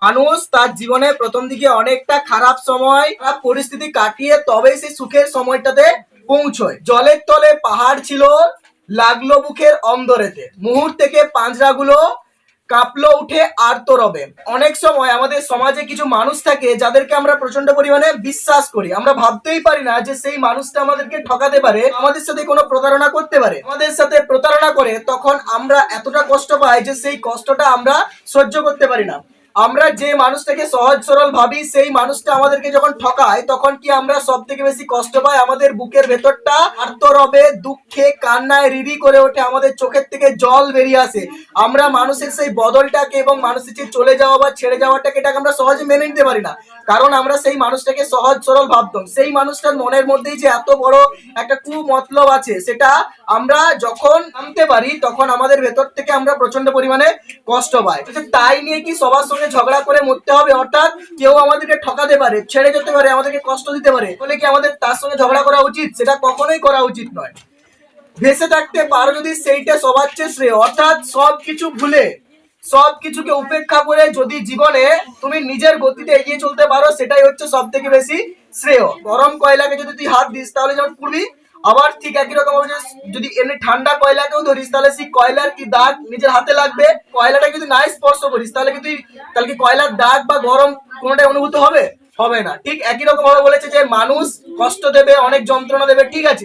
মানুষ তার জীবনে প্রথম দিকে অনেকটা খারাপ সময় খারাপ পরিস্থিতি কাটিয়ে তবেই সেই সুখের সময়টাতে পৌঁছয়। জলের তলে পাহাড় ছিল, লাগলো বুকের অন্দরেতে, মুহূর্ত থেকে পাঁজরাগুলো কাঁপলো উঠে আর্তরবে। অনেক সময় আমাদের সমাজে কিছু মানুষ থাকে যাদেরকে আমরা প্রচন্ড পরিমাণে বিশ্বাস করি। আমরা ভাবতেই পারি না যে সেই মানুষটা আমাদেরকে ঠকাতে পারে, আমাদের সাথে কোনো প্রতারণা করতে পারে। আমাদের সাথে প্রতারণা করে তখন আমরা এতটা কষ্ট পাই যে সেই কষ্টটা আমরা সহ্য করতে পারি না। আমরা যে মানুষটাকে সহজ সরল ভাবি সেই মানুষটা আমাদেরকে যখন ঠকায় তখন কি আমরা সব থেকে বেশি কষ্ট পাই। আমাদের বুকের ভেতরটা আর্তরবে, দুঃখে কান্নায় রিরি করে ওঠে, আমাদের চোখের থেকে জল বেরিয়ে আসে। আমরা মানুষের সেই বদলটাকে এবং মানুষের যে চলে যাওয়া বা ছেড়ে যাওয়াটাকে এটাকে আমরা সহজে মেনে নিতে পারি না, কারণ আমরা সেই মানুষটাকে সহজ সরল ভাবতাম। সেই মানুষটার মনের মধ্যেই যে এত বড় একটা কুমতলব আছে সেটা আমরা যখন জানতে পারি তখন আমাদের ভেতর থেকে আমরা প্রচন্ড পরিমাণে কষ্ট পাই। তাই নিয়ে কি সবার সঙ্গে ঝগড়া করে মরতে হবে? অর্থাৎ কেউ আমাদেরকে ঠকাতে পারে, ছেড়ে যেতে পারে, আমাদেরকে কষ্ট দিতে পারে, বলে কি আমাদের তার সঙ্গে ঝগড়া করা উচিত? সেটা কখনোই করা উচিত নয়। ভেসে থাকতে পারো যদি সেইটা সবার চেয়ে শ্রেয়। অর্থাৎ সবকিছু ভুলে, সবকিছুকে উপেক্ষা করে যদি জীবনে তুমি নিজের গতিতে এগিয়ে চলতে পারো সেটাই হচ্ছে সব থেকে বেশি শ্রেয়। গরম কয়লাকে যদি তুই হাত দিস তাহলে যেমন পুড়বি, আবার ঠিক একই রকম যদি এমনি ঠান্ডা কয়লাকেও ধরিস তাহলে সেই কয়লার কি দাগ নিজের হাতে লাগবে? কয়লাটা যদি নাই স্পর্শ করিস তাহলে কি তুই তাহলে কি কয়লার দাগ বা গরম কোনোটাই অনুভূত হবে? হবে না। ঠিক একই রকম ভাবে বলেছে যে মানুষ কষ্ট দেবে, অনেক যন্ত্রণা দেবে, ঠিক আছে,